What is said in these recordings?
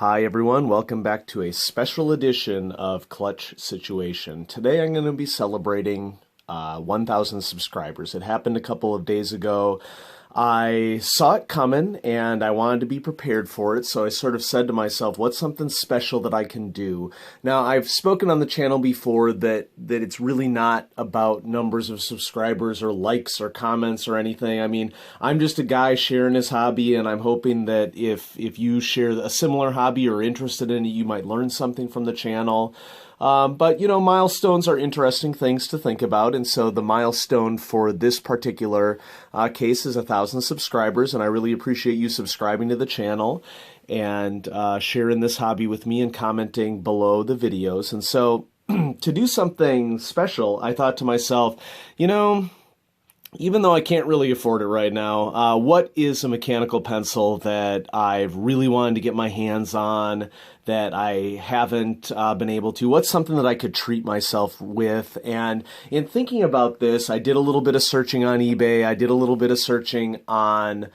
Hi everyone, welcome back to a special edition of Clutch Situation. Today I'm going to be celebrating 1,000 subscribers. It happened a couple of days ago. I saw it coming and I wanted to be prepared for it, so I sort of said to myself, what's something special that I can do? Now, I've spoken on the channel before that it's really not about numbers of subscribers or likes or comments or anything. I mean, I'm just a guy sharing his hobby, and I'm hoping that if you share a similar hobby or are interested in it, you might learn something from the channel. But, you know, milestones are interesting things to think about, and so the milestone for this particular case is 1,000 subscribers, and I really appreciate you subscribing to the channel and sharing this hobby with me and commenting below the videos. And so to do something special, I thought to myself, you know, even though I can't really afford it right now, what is a mechanical pencil that I've really wanted to get my hands on that I haven't been able to? What's something that I could treat myself with? And in thinking about this, I did a little bit of searching on eBay. I did a little bit of searching on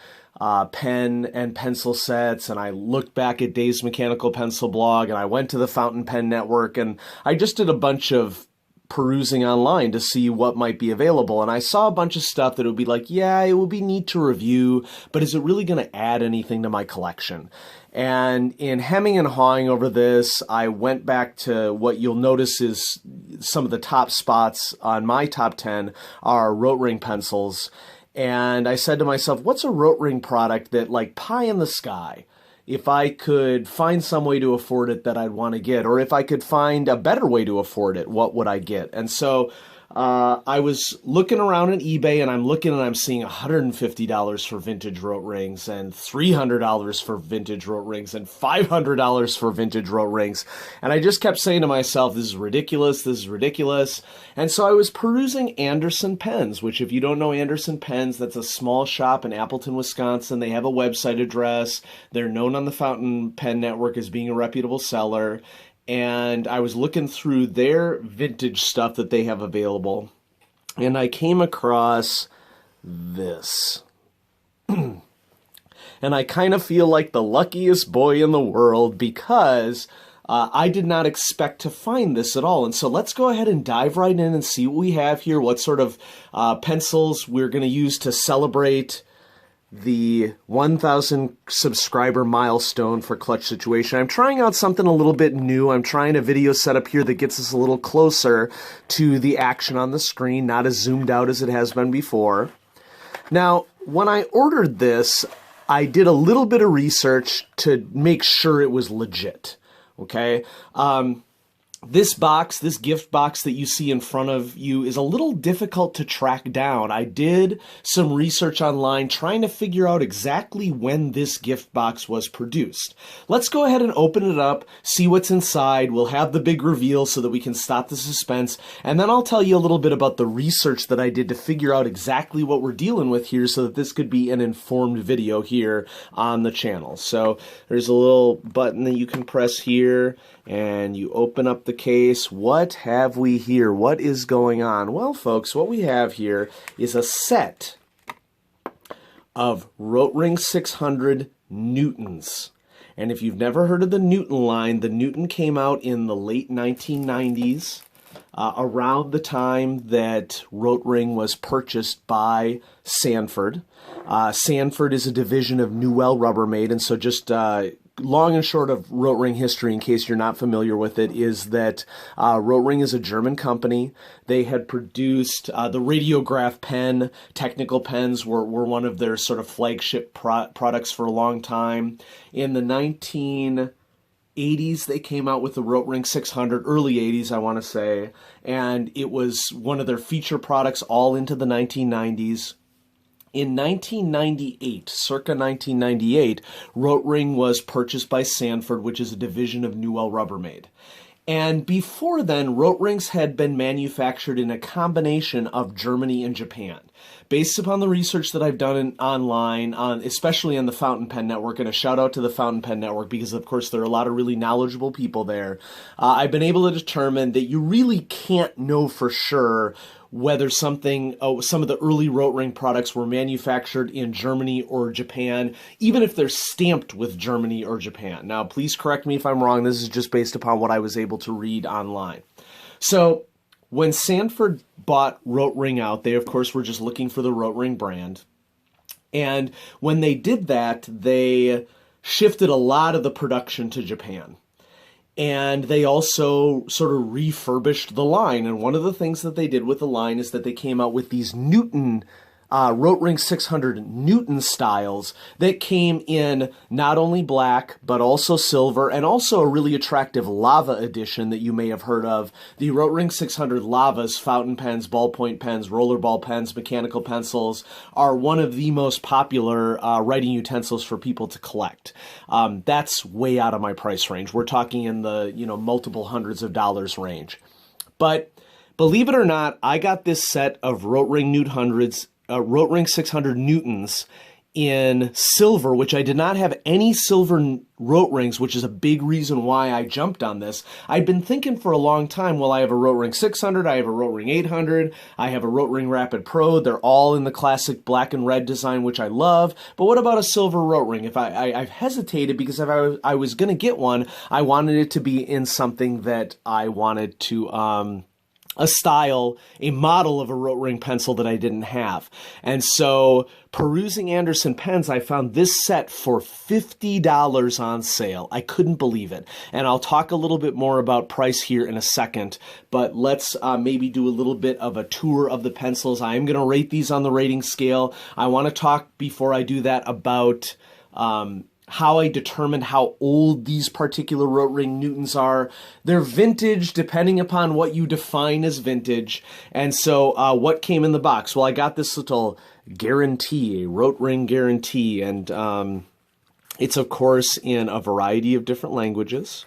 pen and pencil sets, and I looked back at Dave's Mechanical Pencil blog, and I went to the Fountain Pen Network, and I just did a bunch of perusing online to see what might be available. And I saw a bunch of stuff that would be like, yeah, it would be neat to review, but is it really going to add anything to my collection? And in hemming and hawing over this, I went back to what you'll notice is some of the top spots on my top 10 are Rotring pencils. And I said to myself, what's a Rotring product that, like, pie in the sky, if I could find some way to afford it, that I'd want to get? Or if I could find a better way to afford it, what would I get? And so I was looking around on eBay, and I'm seeing $150 for vintage Rotrings, and $300 for vintage Rotrings, and $500 for vintage Rotrings. And I just kept saying to myself, this is ridiculous, this is ridiculous. And so I was perusing Anderson Pens, which, if you don't know Anderson Pens, that's a small shop in Appleton, Wisconsin. They have a website address. They're known on the Fountain Pen Network as being a reputable seller. And I was looking through their vintage stuff that they have available, and I came across this. And I kind of feel like the luckiest boy in the world, because I did not expect to find this at all. And so let's go ahead and dive right in and see what we have here, what sort of pencils we're going to use to celebrate the 1,000 subscriber milestone for Clutch Situation. I'm trying out something a little bit new. I'm trying a video setup here that gets us a little closer to the action on the screen, not as zoomed out as it has been before. Now, when I ordered this, I did a little bit of research to make sure it was legit, okay? This box, this gift box that you see in front of you, is a little difficult to track down. I did some research online trying to figure out exactly when this gift box was produced. Let's go ahead and open it up, see what's inside. We'll have the big reveal so that we can stop the suspense, and then I'll tell you a little bit about the research that I did to figure out exactly what we're dealing with here, so that this could be an informed video here on the channel. So there's a little button that you can press here, and you open up the case. What have we here? What is going on? Well, folks, what we have here is a set of Rotring 600 Newtons. And if you've never heard of the Newton line, the Newton came out in the late 1990s, around the time that Rotring was purchased by Sanford. Sanford is a division of Newell Rubbermaid, and so just long and short of Rotring history, in case you're not familiar with it, is that Rotring is a German company. They had produced the radiograph pen. Technical pens were one of their sort of flagship products for a long time. In the 1980s, they came out with the Rotring 600, early 80s, I want to say, and it was one of their feature products all into the 1990s. In 1998, circa 1998, Rotring was purchased by Sanford, which is a division of Newell Rubbermaid. And before then, Rotrings had been manufactured in a combination of Germany and Japan. Based upon the research that I've done online, especially on the Fountain Pen Network, and a shout out to the Fountain Pen Network because, of course, there are a lot of really knowledgeable people there, I've been able to determine that you really can't know for sure whether some of the early Rotring products were manufactured in Germany or Japan, even if they're stamped with Germany or Japan. Now, please correct me if I'm wrong. This is just based upon what I was able to read online. So when Sanford bought Rotring out, they, of course, were just looking for the Rotring brand. And when they did that, they shifted a lot of the production to Japan. And they also sort of refurbished the line. And one of the things that they did with the line is that they came out with these Newton, Rotring 600 Newton styles that came in not only black, but also silver, and also a really attractive lava edition that you may have heard of. The Rotring 600 Lavas, fountain pens, ballpoint pens, rollerball pens, mechanical pencils, are one of the most popular writing utensils for people to collect. That's way out of my price range. We're talking in the, multiple hundreds of dollars range. But believe it or not, I got this set of Rotring Rotring 600 Newtons in silver, which I did not have any silver Rotrings, which is a big reason why I jumped on this. I'd been thinking for a long time, well, I have a Rotring 600, I have a Rotring 800, I have a Rotring Rapid Pro. They're all in the classic black and red design, which I love. But what about a silver Rotring? If I've hesitated because if I was going to get one, I wanted it to be in something that I wanted to a model of a Rotring pencil that I didn't have. And so, perusing Anderson Pens, I found this set for $50 on sale. I couldn't believe it. And I'll talk a little bit more about price here in a second, but let's maybe do a little bit of a tour of the pencils. I am going to rate these on the rating scale. I want to talk, before I do that, about how I determined how old these particular Rotring Newtons are. They're vintage, depending upon what you define as vintage. And so what came in the box? Well, I got this little guarantee, a Rotring guarantee, and it's, of course, in a variety of different languages.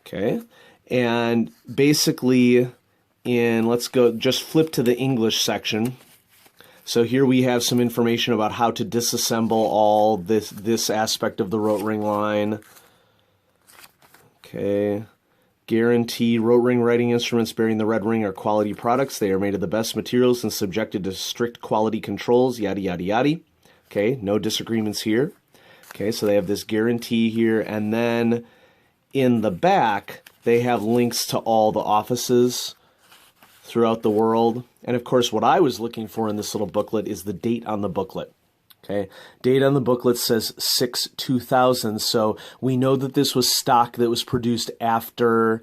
Okay, and basically let's just flip to the English section. So here we have some information about how to disassemble all this aspect of the Rotring line. Okay. Guarantee Rotring writing instruments bearing the red ring are quality products. They are made of the best materials and subjected to strict quality controls, yada, yada, yada. Okay, no disagreements here. Okay, so they have this guarantee here. And then in the back, they have links to all the offices throughout the world. And of course, what I was looking for in this little booklet is the date on the booklet. Okay, date on the booklet says 6/2000, so we know that this was stock that was produced after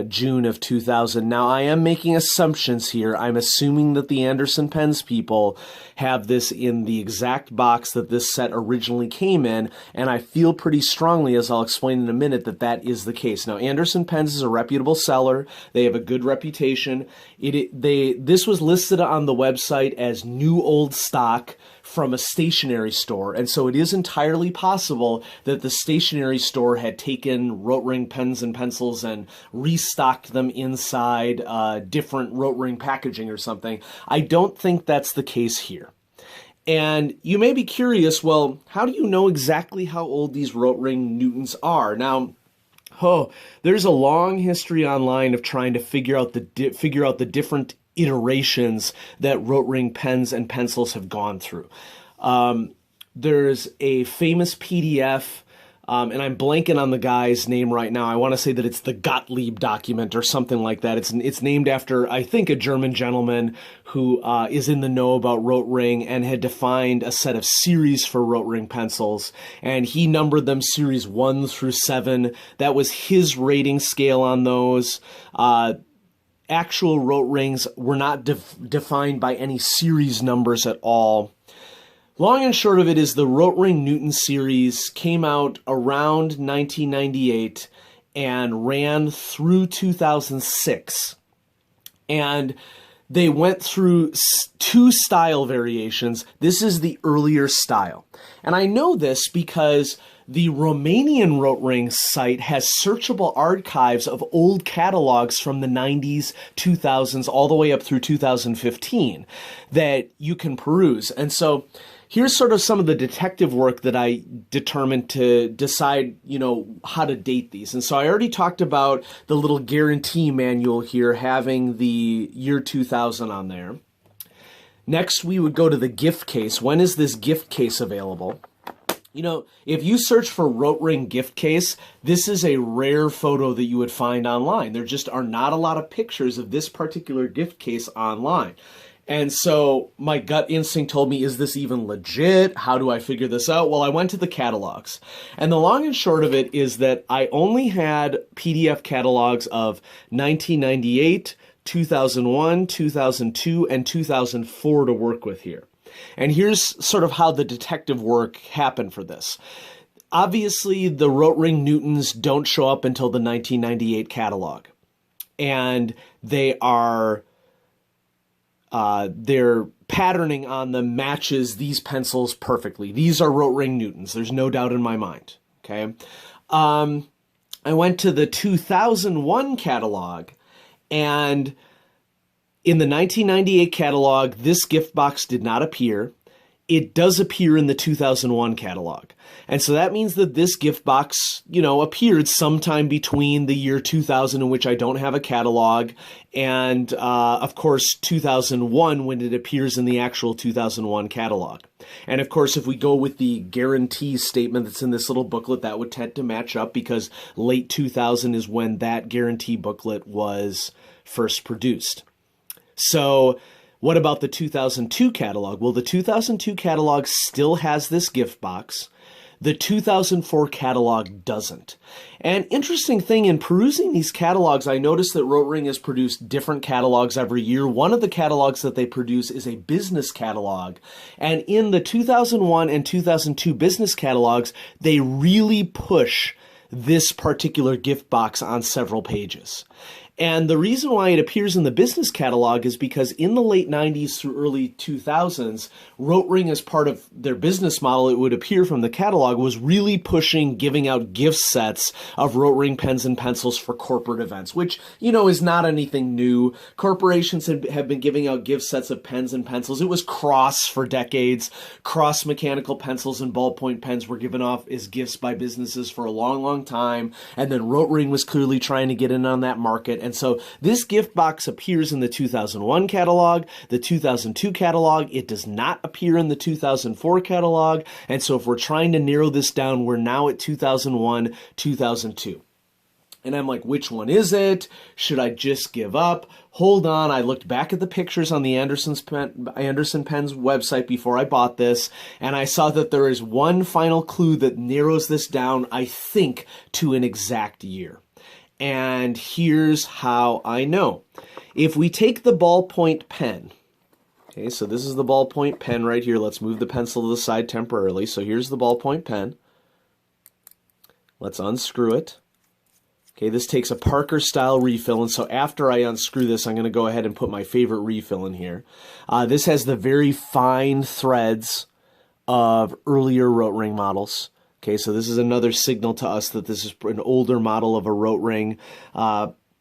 June of 2000. Now, I am making assumptions here. I'm assuming that the Anderson Pens people have this in the exact box that this set originally came in, and I feel pretty strongly, as I'll explain in a minute, that that is the case. Now, Anderson Pens is a reputable seller. They have a good reputation. This was listed on the website as new old stock from a stationery store, and so it is entirely possible that the stationery store had taken Rotring pens and pencils and restocked them inside different Rotring packaging or something. I don't think that's the case here. And you may be curious, well, how do you know exactly how old these Rotring Newtons are? Now, there's a long history online of trying to figure out the different iterations that Rotring pens and pencils have gone through. There's a famous PDF, and I'm blanking on the guy's name right now. I want to say that it's the Gottlieb document or something like that. It's named after, I think, a German gentleman who is in the know about Rotring and had defined a set of series for Rotring pencils, and he numbered them series 1 through 7. That was his rating scale on those. Actual Rotrings were not defined by any series numbers at all. Long and short of it is the Rotring Newton series came out around 1998 and ran through 2006. And they went through 2 style variations. This is the earlier style. And I know this because the Romanian Rotring site has searchable archives of old catalogs from the 90s, 2000s, all the way up through 2015 that you can peruse. And so here's sort of some of the detective work that I determined to decide, how to date these. And so I already talked about the little guarantee manual here having the year 2000 on there. Next, we would go to the gift case. When is this gift case available? If you search for Rotring gift case, this is a rare photo that you would find online. There just are not a lot of pictures of this particular gift case online. And so my gut instinct told me, is this even legit? How do I figure this out? Well, I went to the catalogs. And the long and short of it is that I only had PDF catalogs of 1998, 2001, 2002, and 2004 to work with here. And here's sort of how the detective work happened for this. Obviously, the Rotring Newtons don't show up until the 1998 catalog. And they are... their patterning on them matches these pencils perfectly. These are Rotring Newtons. There's no doubt in my mind. Okay. I went to the 2001 catalog, and in the 1998 catalog, this gift box did not appear. It does appear in the 2001 catalog. And so that means that this gift box, appeared sometime between the year 2000, in which I don't have a catalog, and, of course, 2001, when it appears in the actual 2001 catalog. And, of course, if we go with the guarantee statement that's in this little booklet, that would tend to match up, because late 2000 is when that guarantee booklet was first produced. So what about the 2002 catalog? Well, the 2002 catalog still has this gift box. The 2004 catalog doesn't. An interesting thing in perusing these catalogs, I noticed that Rotring has produced different catalogs every year. One of the catalogs that they produce is a business catalog. And in the 2001 and 2002 business catalogs, they really push this particular gift box on several pages. And the reason why it appears in the business catalog is because in the late 90s through early 2000s, Rotring, as part of their business model, it would appear from the catalog, was really pushing giving out gift sets of Rotring pens and pencils for corporate events, which, is not anything new. Corporations have been giving out gift sets of pens and pencils. It was Cross for decades. Cross mechanical pencils and ballpoint pens were given off as gifts by businesses for a long, long time. And then Rotring was clearly trying to get in on that market. And so this gift box appears in the 2001 catalog, the 2002 catalog. It does not appear in the 2004 catalog. And so if we're trying to narrow this down, we're now at 2001, 2002. And I'm like, which one is it? Should I just give up? Hold on. I looked back at the pictures on the Anderson Pens website before I bought this, and I saw that there is one final clue that narrows this down, I think, to an exact year. And here's how I know. If we take the ballpoint pen, okay, so this is the ballpoint pen right here. Let's move the pencil to the side temporarily. So here's the ballpoint pen. Let's unscrew it. Okay, this takes a Parker style refill, and so after I unscrew this, I'm going to go ahead and put my favorite refill in here. This has the very fine threads of earlier Rotring models. Okay, so this is another signal to us that this is an older model of a Rotring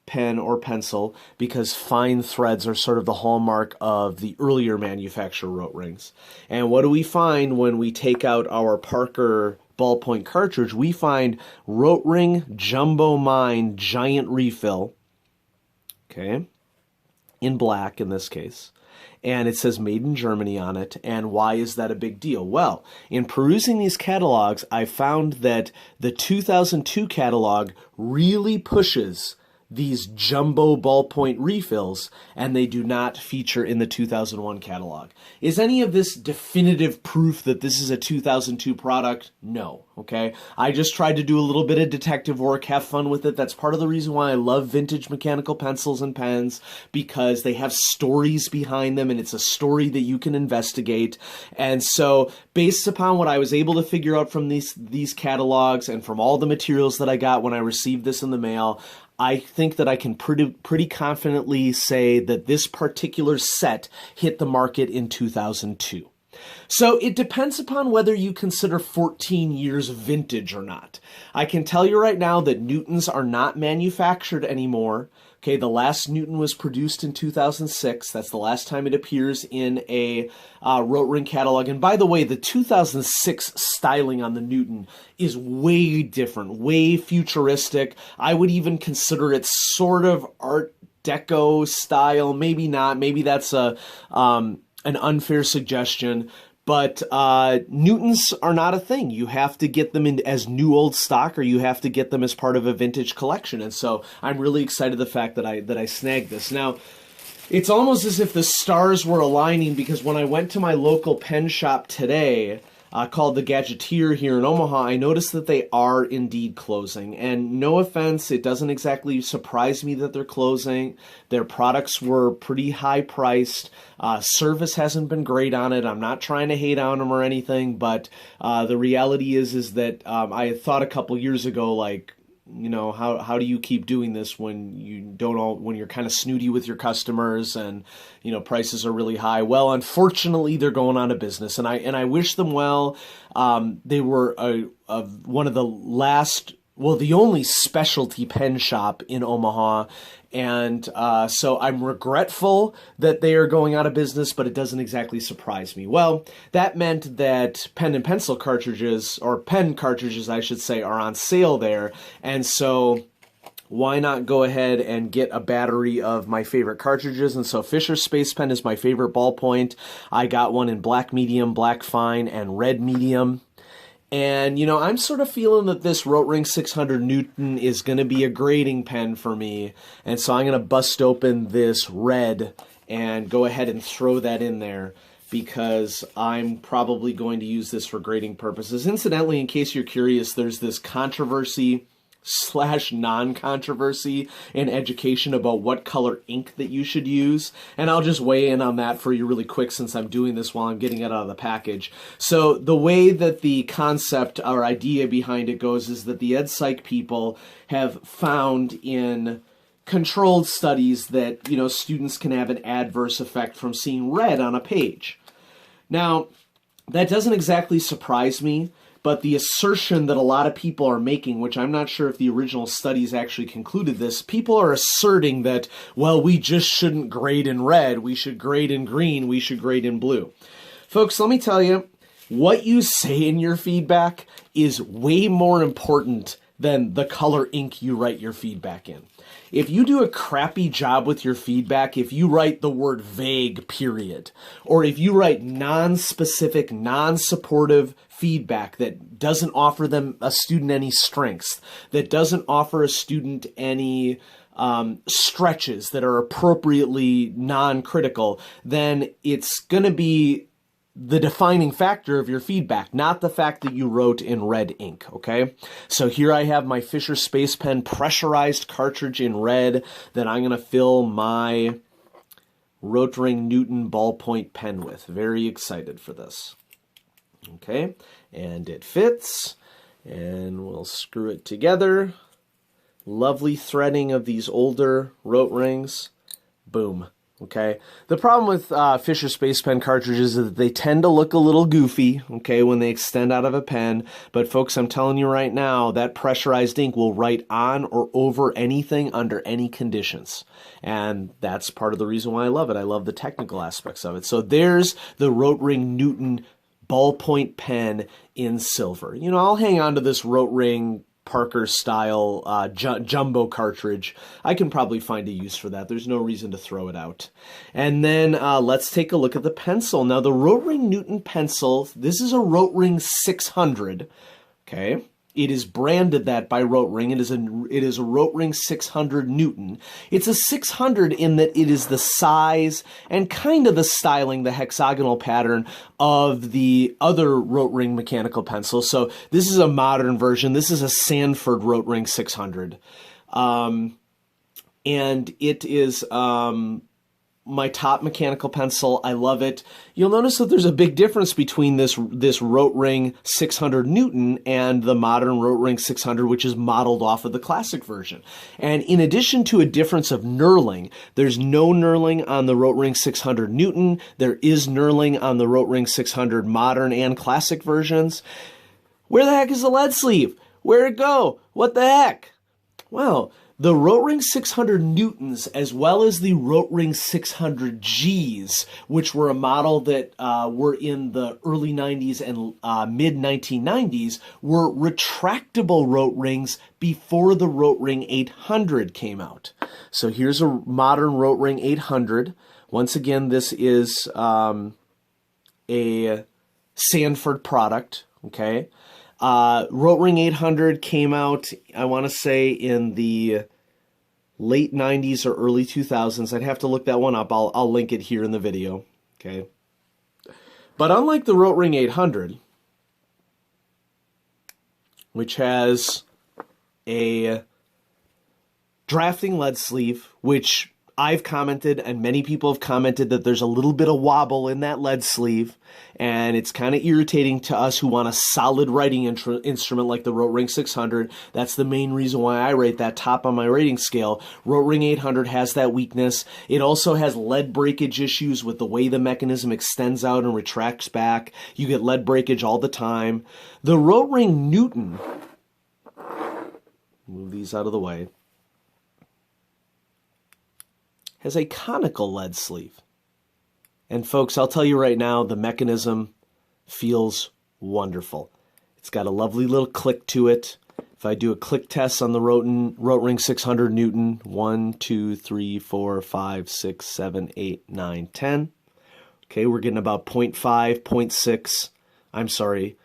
pen or pencil, because fine threads are sort of the hallmark of the earlier manufacturer Rotrings. And what do we find when we take out our Parker ballpoint cartridge? We find Rotring Jumbo Mine Giant Refill, okay, in black in this case. And it says made in Germany on it. And why is that a big deal? Well, in perusing these catalogs, I found that the 2002 catalog really pushes these jumbo ballpoint refills, and they do not feature in the 2001 catalog. Is any of this definitive proof that this is a 2002 product? No, okay? I just tried to do a little bit of detective work, have fun with it. That's part of the reason why I love vintage mechanical pencils and pens, because they have stories behind them, and it's a story that you can investigate. And so, based upon what I was able to figure out from these catalogs and from all the materials that I got when I received this in the mail, I think that I can pretty confidently say that this particular set hit the market in 2002. So it depends upon whether you consider 14 years vintage or not. I can tell you right now that Newtons are not manufactured anymore. Okay, the last Newton was produced in 2006. That's the last time it appears in a Rotring catalog. And by the way, the 2006 styling on the Newton is way different, way futuristic. I would even consider it sort of Art Deco style. Maybe not. Maybe that's an unfair suggestion. But Newtons are not a thing. You have to get them in as new old stock, or you have to get them as part of a vintage collection. And so I'm really excited the fact that I snagged this. Now, it's almost as if the stars were aligning, because when I went to my local pen shop today, called the Gadgeteer here in Omaha, I noticed that they are indeed closing. And no offense, it doesn't exactly surprise me that they're closing. Their products were pretty high priced. Service hasn't been great on it. I'm not trying to hate on them or anything, but the reality is that I had thought a couple years ago, like, you know, how do you keep doing this when when you're kind of snooty with your customers and, you know, prices are really high? Well, unfortunately, they're going out of business, and I wish them well. They were one of the last, well, the only specialty pen shop in Omaha, and so I'm regretful that they are going out of business, but it doesn't exactly surprise me. Well, that meant that pen and pencil cartridges, or pen cartridges, I should say, are on sale there, and so why not go ahead and get a battery of my favorite cartridges? And so Fisher Space Pen is my favorite ballpoint. I got one in black medium, black fine, and red medium. And, you know, I'm sort of feeling that this Rotring 600 Newton is going to be a grading pen for me. And so I'm going to bust open this red and go ahead and throw that in there, because I'm probably going to use this for grading purposes. Incidentally, in case you're curious, there's this controversy / non-controversy in education about what color ink that you should use, and I'll just weigh in on that for you really quick, since I'm doing this while I'm getting it out of the package. So the way that the concept or idea behind it goes is that the EdPsych people have found in controlled studies that, you know, students can have an adverse effect from seeing red on a page. Now, that doesn't exactly surprise me, but the assertion that a lot of people are making, which I'm not sure if the original studies actually concluded this, people are asserting that, well, we just shouldn't grade in red, we should grade in green, we should grade in blue. Folks, let me tell you, what you say in your feedback is way more important than the color ink you write your feedback in. If you do a crappy job with your feedback, if you write the word vague, period, or if you write non-specific, non-supportive feedback that doesn't offer a student any strengths, that doesn't offer a student any stretches that are appropriately non-critical, then it's going to be the defining factor of your feedback, not the fact that you wrote in red ink, okay? So here I have my Fisher Space Pen pressurized cartridge in red that I'm going to fill my Rotring Newton ballpoint pen with. Very excited for this. Okay, and it fits, and we'll screw it together. Lovely threading of these older Rotrings. Boom. Okay, the problem with Fisher Space Pen cartridges is that they tend to look a little goofy, okay, when they extend out of a pen. But folks, I'm telling you right now, that pressurized ink will write on or over anything under any conditions. And that's part of the reason why I love it. I love the technical aspects of it. So there's the Rotring Newton ballpoint pen in silver. You know, I'll hang on to this Rotring Parker style jumbo cartridge. I can probably find a use for that. There's no reason to throw it out. And then let's take a look at the pencil. Now the Rotring Newton pencil, this is a Rotring 600, okay? It is branded that by Rotring. It is a Rotring 600 Newton. It's a 600 in that it is the size and kind of the styling, the hexagonal pattern of the other Rotring mechanical pencils. So this is a modern version. This is a Sanford Rotring 600. And it is my top mechanical pencil. I love it. You'll notice that there's a big difference between this Rotring 600 Newton and the modern Rotring 600, which is modeled off of the classic version. And in addition to a difference of knurling, there's no knurling on the Rotring 600 Newton. There is knurling on the Rotring 600 modern and classic versions. Where the heck is the lead sleeve? Where'd it go? What the heck? Well, the Rotring 600 Newtons, as well as the Rotring 600 Gs, which were a model that were in the early 90s and mid 1990s, were retractable Rotrings before the Rotring 800 came out. So here's a modern Rotring 800. Once again, this is a Sanford product, okay? Rotring 800 came out, I want to say, in the late 90s or early 2000s. I'd have to look that one up. I'll link it here in the video, okay? But unlike the Rotring 800, which has a drafting lead sleeve, which I've commented and many people have commented that there's a little bit of wobble in that lead sleeve, and it's kind of irritating to us who want a solid writing instrument like the Rotring 600. That's the main reason why I rate that top on my rating scale. Rotring 800 has that weakness. It also has lead breakage issues with the way the mechanism extends out and retracts back. You get lead breakage all the time. The Rotring Newton, move these out of the way, has a conical lead sleeve. And folks, I'll tell you right now, the mechanism feels wonderful. It's got a lovely little click to it. If I do a click test on the Rotring 600 Newton, 1, 2, 3, 4, 5, 6, 7, 8, 9, 10. Okay, we're getting about 0.5, 0.6, I'm sorry,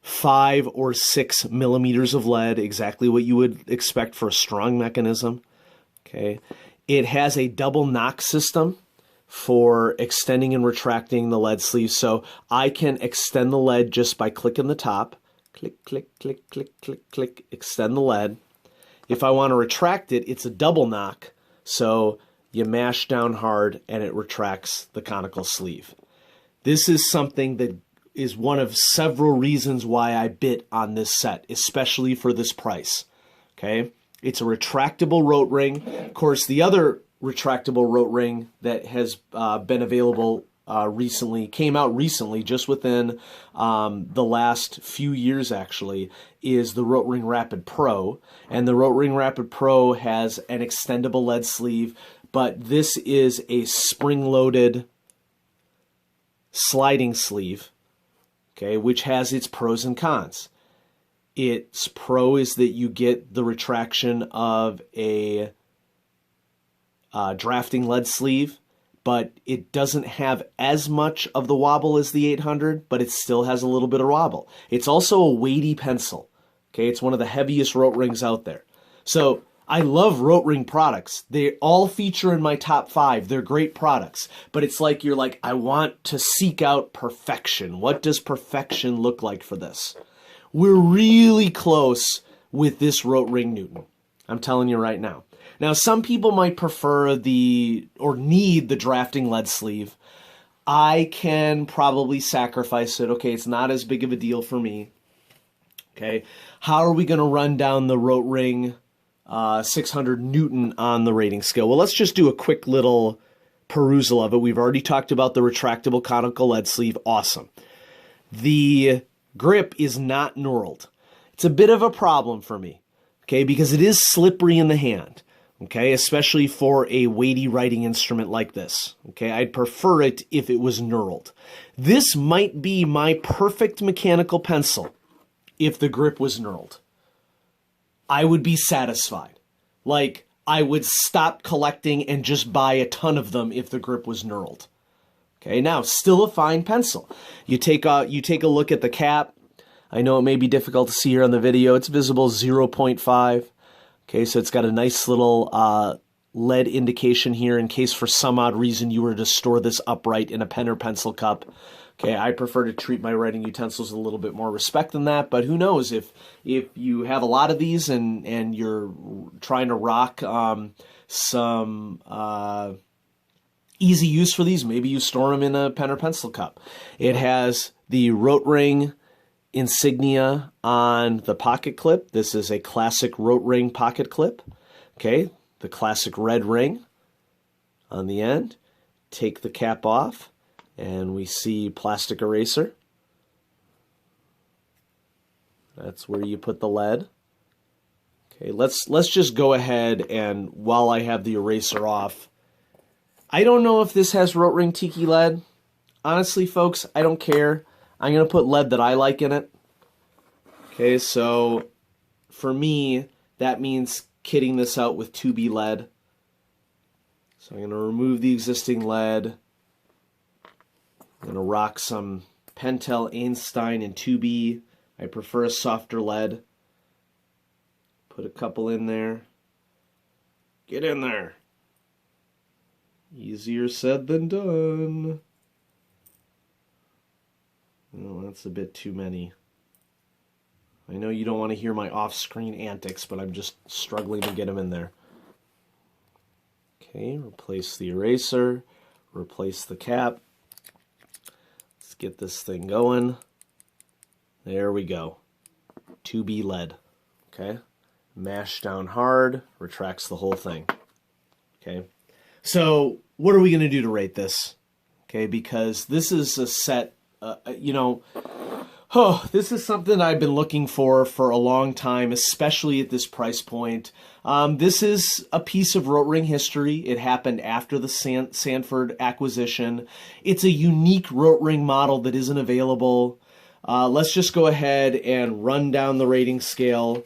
5 or 6 millimeters of lead, exactly what you would expect for a strong mechanism. Okay. It has a double knock system for extending and retracting the lead sleeve. So I can extend the lead just by clicking the top. Click, click, click, click, click, click, extend the lead. If I want to retract it, it's a double knock. So you mash down hard and it retracts the conical sleeve. This is something that is one of several reasons why I bid on this set, especially for this price. Okay. It's a retractable Rotring. Of course, the other retractable Rotring that has been available recently, came out recently, just within the last few years actually, is the Rotring Rapid Pro. And the Rotring Rapid Pro has an extendable lead sleeve, but this is a spring-loaded sliding sleeve, okay, which has its pros and cons. Its pro is that you get the retraction of a drafting lead sleeve, but it doesn't have as much of the wobble as the 800, but it still has a little bit of wobble. It's also a weighty pencil. Okay, it's one of the heaviest Rotrings out there. So I love Rotring products. They all feature in my top 5. They're great products, but it's like you're like, I want to seek out perfection. What does perfection look like for this? We're really close with this Rotring Newton. I'm telling you right now. Now, some people might prefer or need the drafting lead sleeve. I can probably sacrifice it. Okay, it's not as big of a deal for me. Okay, how are we going to run down the Rotring 600 Newton on the rating scale? Well, let's just do a quick little perusal of it. We've already talked about the retractable conical lead sleeve. Awesome. The grip is not knurled. It's a bit of a problem for me, okay, because it is slippery in the hand, okay, especially for a weighty writing instrument like this, okay. I'd prefer it if it was knurled. This might be my perfect mechanical pencil if the grip was knurled. I would be satisfied. Like, I would stop collecting and just buy a ton of them if the grip was knurled. Okay, now, still a fine pencil. You take a look at the cap. I know it may be difficult to see here on the video. It's visible 0.5. Okay, so it's got a nice little lead indication here in case for some odd reason you were to store this upright in a pen or pencil cup. Okay, I prefer to treat my writing utensils with a little bit more respect than that, but who knows, if you have a lot of these and you're trying to rock some easy use for these, maybe you store them in a pen or pencil cup. It has the Rotring insignia on the pocket clip. This is a classic Rotring pocket clip. Okay, the classic red ring on the end. Take the cap off, and we see plastic eraser. That's where you put the lead. Okay, let's just go ahead and while I have the eraser off, I don't know if this has Rotring Tiki lead. Honestly, folks, I don't care. I'm going to put lead that I like in it. Okay, so for me, that means kitting this out with 2B lead. So I'm going to remove the existing lead. I'm going to rock some Pentel Einstein in 2B. I prefer a softer lead. Put a couple in there. Get in there. Easier said than done. Well, that's a bit too many. I know you don't want to hear my off-screen antics, but I'm just struggling to get them in there. Okay, replace the eraser, replace the cap. Let's get this thing going. There we go. 2B lead. Okay, mash down hard, retracts the whole thing. Okay, so what are we going to do to rate this? Okay, because this is a set, this is something I've been looking for a long time, especially at this price point. This is a piece of Rotring history. It happened after the Sanford acquisition. It's a unique Rotring model that isn't available. Let's just go ahead and run down the rating scale.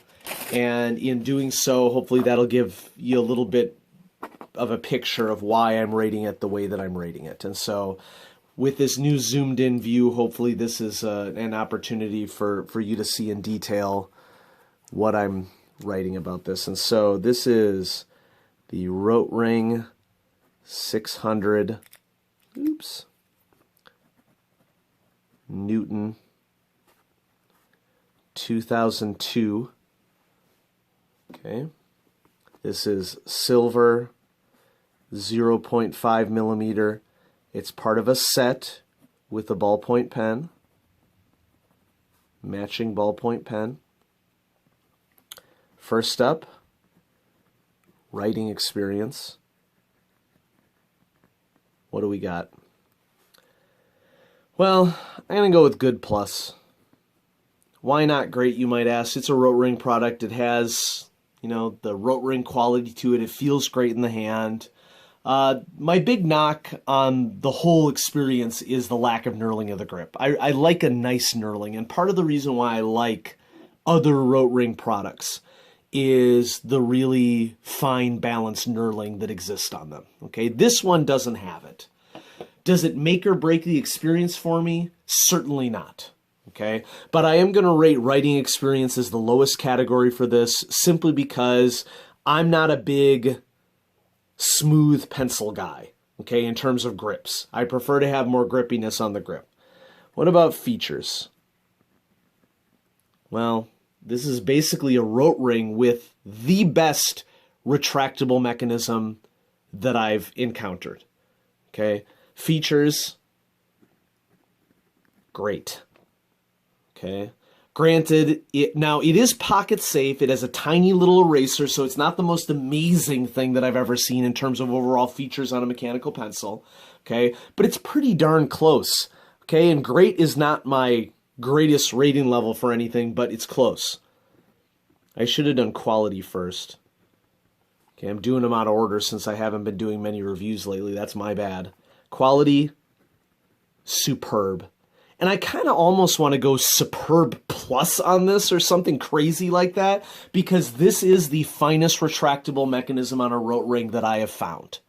And in doing so, hopefully that'll give you a little bit of a picture of why I'm rating it the way that I'm rating it. And so with this new zoomed in view, hopefully this is an opportunity for you to see in detail what I'm writing about this. And so this is the Rotring 600 Newton 2002. Okay, this is silver 0.5 millimeter. It's part of a set with a ballpoint pen, matching ballpoint pen. First up, writing experience. What do we got? Well, I'm going to go with good plus. Why not great, you might ask? It's a Rotring product. It has, the Rotring quality to it. It feels great in the hand. My big knock on the whole experience is the lack of knurling of the grip. I like a nice knurling, and part of the reason why I like other Rotring products is the really fine balanced knurling that exists on them. Okay, this one doesn't have it. Does it make or break the experience for me? Certainly not. Okay, but I am going to rate writing experience as the lowest category for this simply because I'm not a big smooth pencil guy, okay, in terms of grips. I prefer to have more grippiness on the grip. What about features? Well, this is basically a Rotring with the best retractable mechanism that I've encountered. Okay, features, great. Okay, granted, it is pocket safe. It has a tiny little eraser, so it's not the most amazing thing that I've ever seen in terms of overall features on a mechanical pencil. Okay, but it's pretty darn close. Okay, and great is not my greatest rating level for anything, but it's close. I should have done quality first. Okay, I'm doing them out of order since I haven't been doing many reviews lately. That's my bad. Quality, superb. And I kind of almost want to go superb plus on this or something crazy like that, because this is the finest retractable mechanism on a Rotring that I have found.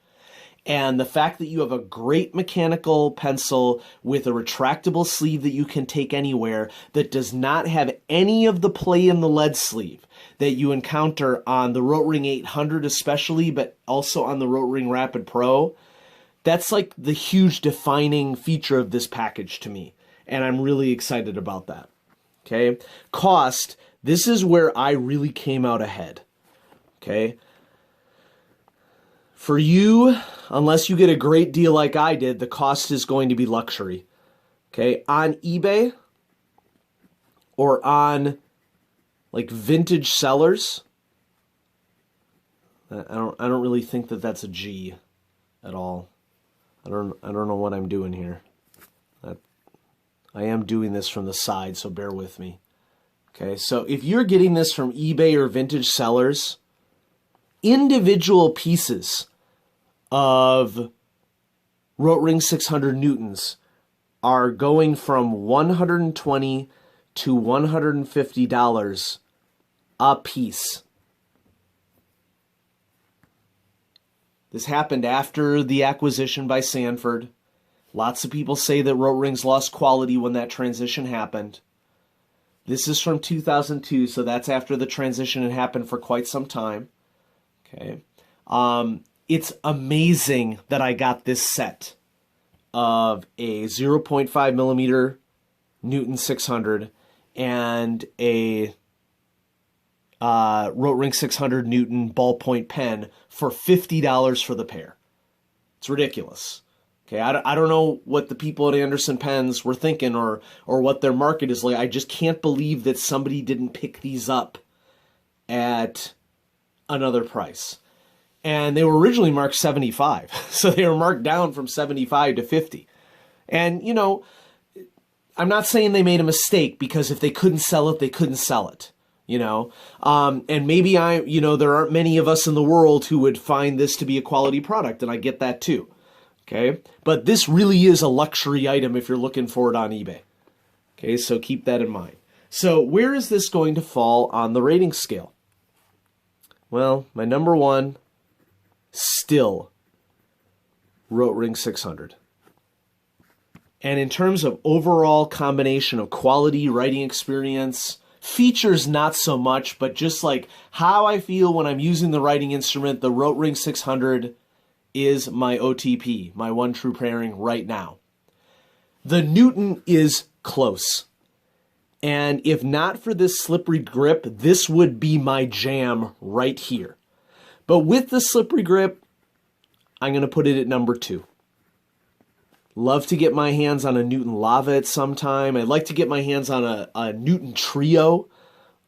And the fact that you have a great mechanical pencil with a retractable sleeve that you can take anywhere that does not have any of the play in the lead sleeve that you encounter on the Rotring 800 especially, but also on the Rotring Rapid Pro, that's like the huge defining feature of this package to me. And I'm really excited about that. Okay, cost, this is where I really came out ahead. Okay, for you, unless you get a great deal like I did, the cost is going to be luxury. Okay, on eBay or on like vintage sellers, I don't really think that that's a G at all. I don't know what I'm doing here. I am doing this from the side, so bear with me. Okay, so if you're getting this from eBay or vintage sellers, individual pieces of Rotring 600 Newtons are going from $120 to $150 a piece. This happened after the acquisition by Sanford. Lots of people say that Rotrings lost quality when that transition happened. This is from 2002, so that's after the transition had happened for quite some time. Okay, it's amazing that I got this set of a 0.5 millimeter Newton 600 and a Rotring 600 Newton ballpoint pen for $50 for the pair. It's ridiculous. Okay, I don't know what the people at Anderson Pens were thinking or what their market is like. I just can't believe that somebody didn't pick these up at another price. And they were originally marked 75. So they were marked down from 75 to 50. And, you know, I'm not saying they made a mistake, because if they couldn't sell it, they couldn't sell it. You know, and maybe there aren't many of us in the world who would find this to be a quality product, and I get that too. Okay, but this really is a luxury item if you're looking for it on eBay. Okay, so keep that in mind. So where is this going to fall on the rating scale? Well, my number one, still Rotring 600. And in terms of overall combination of quality, writing experience, features not so much, but just like how I feel when I'm using the writing instrument, the Rotring 600 is my OTP, my one true pairing right now. The Newton is close. And if not for this slippery grip, this would be my jam right here. But with the slippery grip, I'm going to put it at number 2. Love to get my hands on a Newton Lava at some time. I'd like to get my hands on a Newton Trio,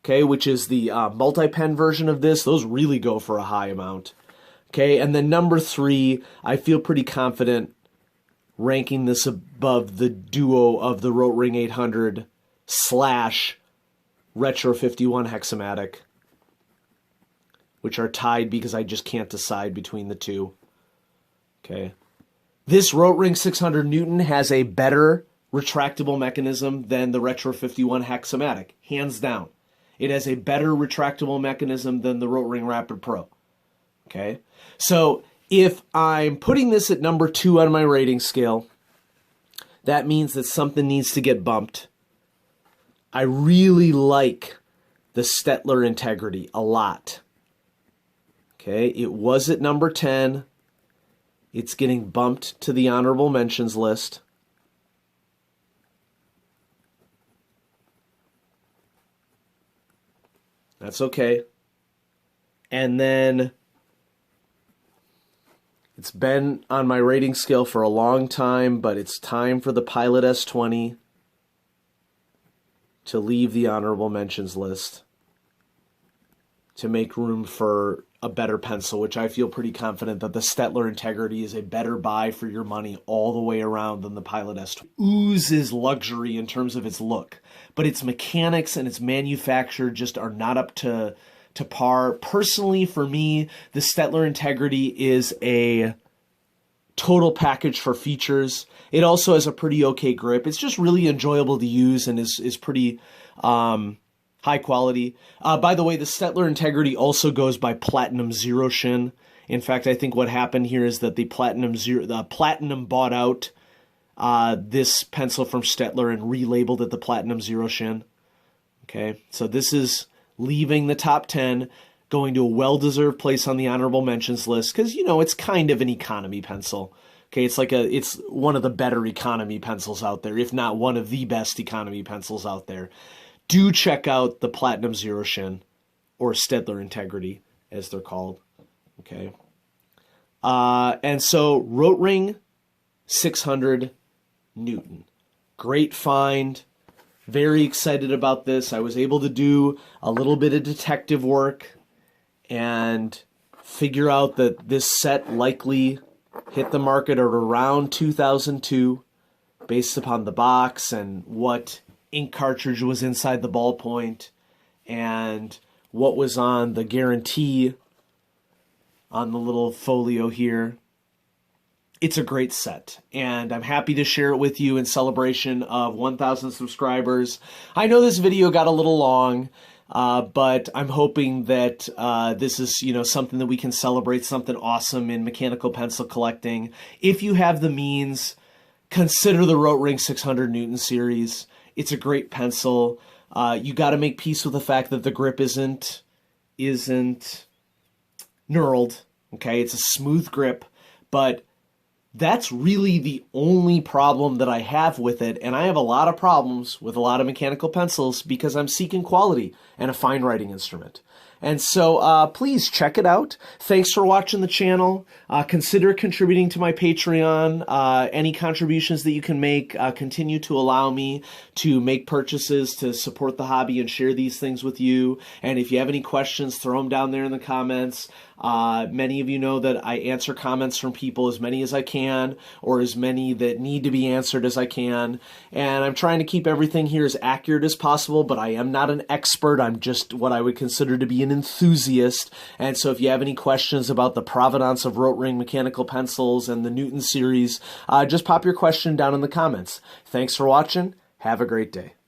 okay, which is the multi-pen version of this. Those really go for a high amount. Okay, and then number 3, I feel pretty confident ranking this above the duo of the Rotring 800 / Retro 51 Hexamatic, which are tied because I just can't decide between the two. Okay. This Rotring 600 Newton has a better retractable mechanism than the Retro 51 Hexamatic, hands down. It has a better retractable mechanism than the Rotring Rapid Pro. Okay, so if I'm putting this at number 2 on my rating scale, that means that something needs to get bumped. I really like the Stettler Integrity a lot. Okay, it was at number 10. It's getting bumped to the honorable mentions list. That's okay. And then it's been on my rating scale for a long time, but it's time for the Pilot S20 to leave the honorable mentions list to make room for a better pencil, which I feel pretty confident that the Stettler Integrity is a better buy for your money all the way around than the Pilot S20. Oozes luxury in terms of its look, but its mechanics and its manufacture just are not up to par. Personally, for me, the Stettler Integrity is a total package for features. It also has a pretty okay grip. It's just really enjoyable to use and is pretty high quality. By the way, the Stettler Integrity also goes by Platinum Zero Shin. In fact, I think what happened here is that the Platinum bought out this pencil from Stettler and relabeled it the Platinum Zero Shin. Okay, so this is leaving the top 10, going to a well-deserved place on the honorable mentions list because, you know, it's kind of an economy pencil. Okay, it's one of the better economy pencils out there, if not one of the best economy pencils out there. Do check out the Platinum Zero Shin, or Stettler Integrity, as they're called. Okay. And so, Rotring 600 Newton. Great find. Very excited about this. I was able to do a little bit of detective work and figure out that this set likely hit the market at around 2002 based upon the box and what ink cartridge was inside the ballpoint and what was on the guarantee on the little folio here. It's a great set, and I'm happy to share it with you in celebration of 1,000 subscribers. I know this video got a little long, but I'm hoping that this is, something that we can celebrate, something awesome in mechanical pencil collecting. If you have the means, consider the Rotring 600 Newton series. It's a great pencil. You got to make peace with the fact that the grip isn't knurled. Okay, it's a smooth grip, but that's really the only problem that I have with it, and I have a lot of problems with a lot of mechanical pencils because I'm seeking quality and a fine writing instrument. And so please check it out. Thanks for watching the channel. Consider contributing to my Patreon. Any contributions that you can make continue to allow me to make purchases to support the hobby and share these things with you. And if you have any questions, throw them down there in the comments. Many of you know that I answer comments from people, as many as I can, or as many that need to be answered as I can. And I'm trying to keep everything here as accurate as possible, but I am not an expert. I'm just what I would consider to be an enthusiast. And so if you have any questions about the provenance of Rotring mechanical pencils and the Newton series, just pop your question down in the comments. Thanks for watching. Have a great day.